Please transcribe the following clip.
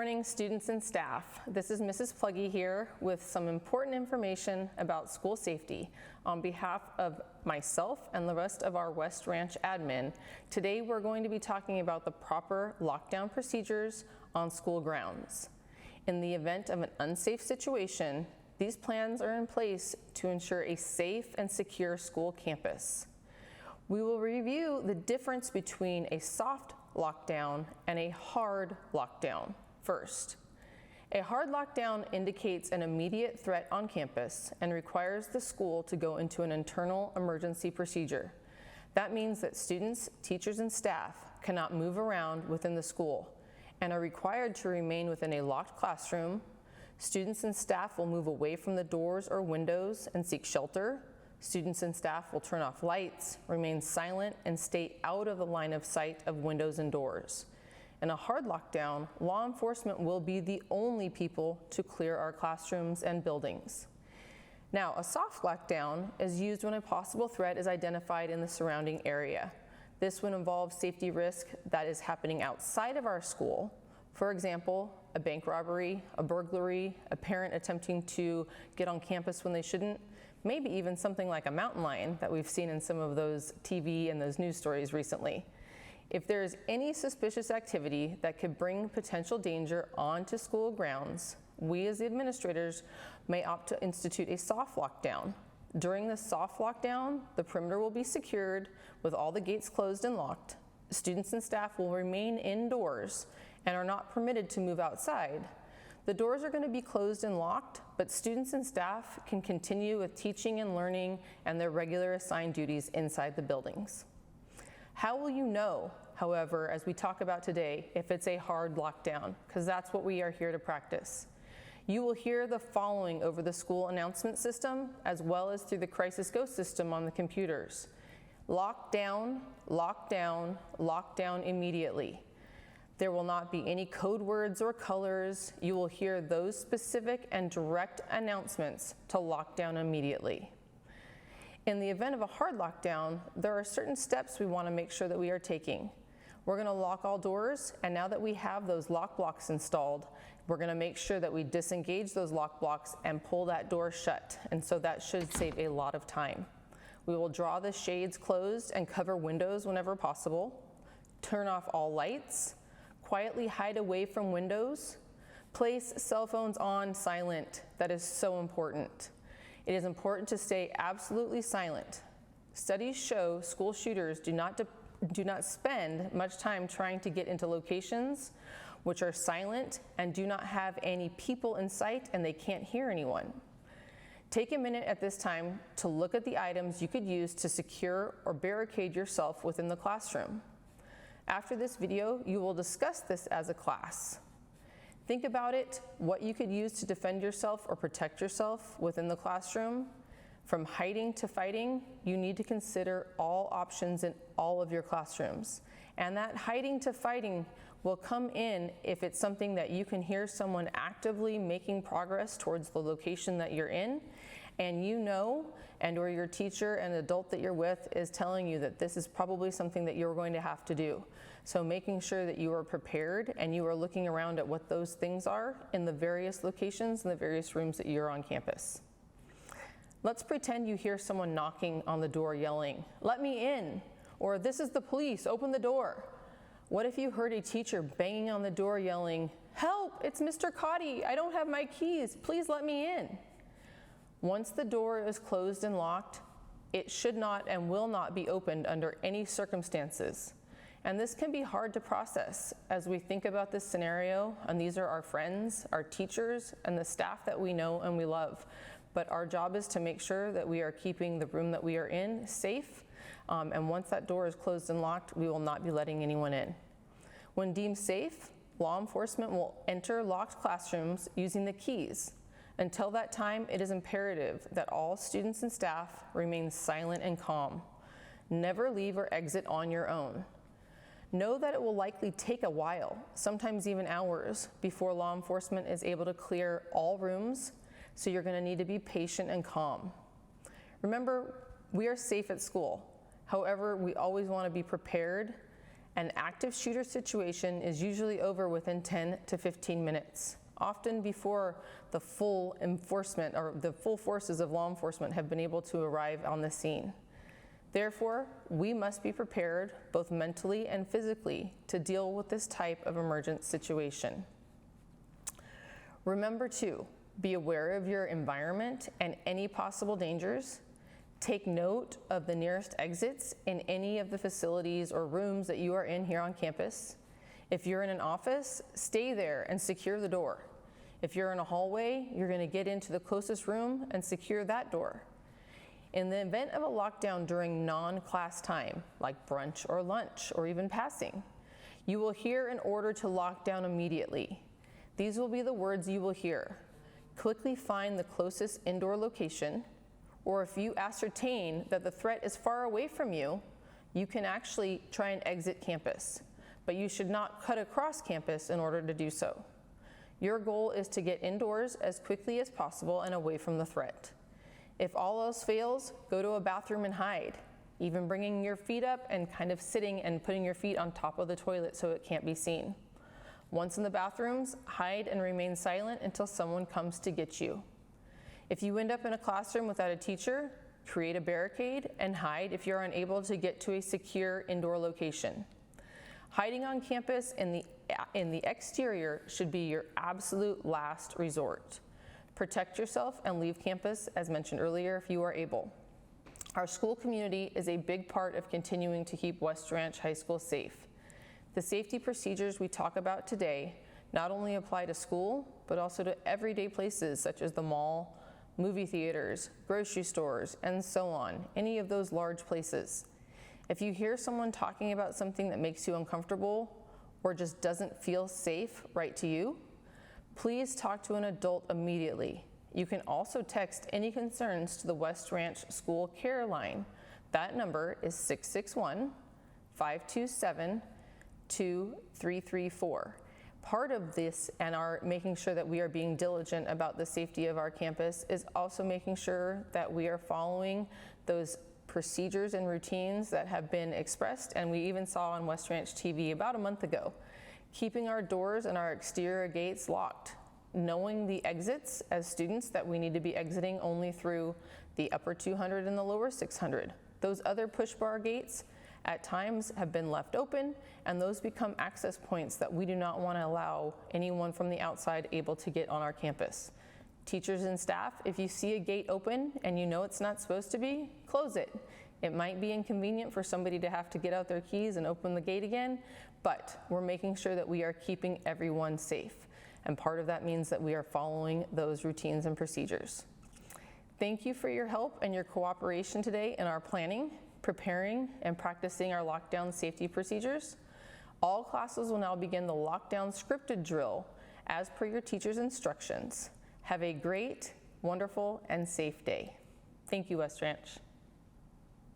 morning, students and staff. This is Mrs. Plugge here with some important information about school safety. On behalf of myself and the rest of our West Ranch admin, today we're going to be talking about the proper lockdown procedures on school grounds. In the event of an unsafe situation, these plans are in place to ensure a safe and secure school campus. We will review the difference between a soft lockdown and a hard lockdown first. A hard lockdown indicates an immediate threat on campus and requires the school to go into an internal emergency procedure. That means that students, teachers, and staff cannot move around within the school and are required to remain within a locked classroom. Students and staff will move away from the doors or windows and seek shelter. Students and staff will turn off lights, remain silent, and stay out of the line of sight of windows and doors. In a hard lockdown, law enforcement will be the only people to clear our classrooms and buildings. Now, a soft lockdown is used when a possible threat is identified in the surrounding area. This would involve safety risk that is happening outside of our school. For example, a bank robbery, a burglary, a parent attempting to get on campus when they shouldn't, maybe even something like a mountain lion that we've seen in some of those TV and those news stories recently. If there is any suspicious activity that could bring potential danger onto school grounds, we as the administrators may opt to institute a soft lockdown. During the soft lockdown, the perimeter will be secured with all the gates closed and locked. Students and staff will remain indoors and are not permitted to move outside. The doors are going to be closed and locked, but students and staff can continue with teaching and learning and their regular assigned duties inside the buildings. How will you know, however, as we talk about today, if it's a hard lockdown? Because that's what we are here to practice. You will hear the following over the school announcement system, as well as through the Crisis Go system on the computers. Lockdown, lockdown, lockdown immediately. There will not be any code words or colors. You will hear those specific and direct announcements to lock down immediately. In the event of a hard lockdown, there are certain steps we want to make sure that we are taking. We're going to lock all doors, and now that we have those lock blocks installed, we're going to make sure that we disengage those lock blocks and pull that door shut, and so that should save a lot of time. We will draw the shades closed and cover windows whenever possible, turn off all lights, quietly hide away from windows, place cell phones on silent. That is so important. It is important to stay absolutely silent. Studies show school shooters do not spend much time trying to get into locations which are silent and do not have any people in sight and they can't hear anyone. Take a minute at this time to look at the items you could use to secure or barricade yourself within the classroom. After this video, you will discuss this as a class. Think about it, what you could use to defend yourself or protect yourself within the classroom. From hiding to fighting, you need to consider all options in all of your classrooms. And that hiding to fighting will come in if it's something that you can hear someone actively making progress towards the location that you're in, and you know, and or your teacher and adult that you're with is telling you that this is probably something that you're going to have to do. So making sure that you are prepared and you are looking around at what those things are in the various locations and the various rooms that you're on campus. Let's pretend you hear someone knocking on the door yelling, "Let me in," or "This is the police, open the door." What if you heard a teacher banging on the door yelling, "Help, it's Mr. Cotty, I don't have my keys, please let me in." Once the door is closed and locked, it should not and will not be opened under any circumstances. And this can be hard to process as we think about this scenario, and these are our friends, our teachers, and the staff that we know and we love. But our job is to make sure that we are keeping the room that we are in safe, and once that door is closed and locked, we will not be letting anyone in. When deemed safe, law enforcement will enter locked classrooms using the keys. Until that time, it is imperative that all students and staff remain silent and calm. Never leave or exit on your own. Know that it will likely take a while, sometimes even hours, before law enforcement is able to clear all rooms, so you're going to need to be patient and calm. Remember, we are safe at school. However, we always want to be prepared An active shooter situation is usually over within 10 to 15 minutes, often before the full enforcement or the full forces of law enforcement have been able to arrive on the scene. Therefore, we must be prepared both mentally and physically to deal with this type of emergent situation. Remember to be aware of your environment and any possible dangers. Take note of the nearest exits in any of the facilities or rooms that you are in here on campus. If you're in an office, stay there and secure the door. If you're in a hallway, you're going to get into the closest room and secure that door. In the event of a lockdown during non-class time, like brunch or lunch or even passing, you will hear an order to lock down immediately. These will be the words you will hear. Quickly find the closest indoor location, or if you ascertain that the threat is far away from you, you can actually try and exit campus, but you should not cut across campus in order to do so. Your goal is to get indoors as quickly as possible and away from the threat. If all else fails, go to a bathroom and hide, even bringing your feet up and kind of sitting and putting your feet on top of the toilet so it can't be seen. Once in the bathrooms, hide and remain silent until someone comes to get you. If you end up in a classroom without a teacher, create a barricade and hide if you're unable to get to a secure indoor location. Hiding on campus in the exterior should be your absolute last resort. Protect yourself and leave campus, as mentioned earlier, if you are able. Our school community is a big part of continuing to keep West Ranch High School safe. The safety procedures we talk about today not only apply to school, but also to everyday places such as the mall, movie theaters, grocery stores, and so on, any of those large places. If you hear someone talking about something that makes you uncomfortable or just doesn't feel safe right to you, please talk to an adult immediately. You can also text any concerns to the West Ranch School Care Line. That number is 661-527-2334. Part of this and our making sure that we are being diligent about the safety of our campus is also making sure that we are following those procedures and routines that have been expressed and we even saw on West Ranch TV about a month ago. Keeping our doors and our exterior gates locked. Knowing the exits as students that we need to be exiting only through the upper 200 and the lower 600. Those other push bar gates at times have been left open, and those become access points that we do not want to allow anyone from the outside able to get on our campus. Teachers and staff, if you see a gate open and you know it's not supposed to be, close it. It might be inconvenient for somebody to have to get out their keys and open the gate again, but we're making sure that we are keeping everyone safe. And part of that means that we are following those routines and procedures. Thank you for your help and your cooperation today in our planning, preparing, and practicing our lockdown safety procedures. All classes will now begin the lockdown scripted drill as per your teacher's instructions. Have a great, wonderful, and safe day. Thank you, West Ranch.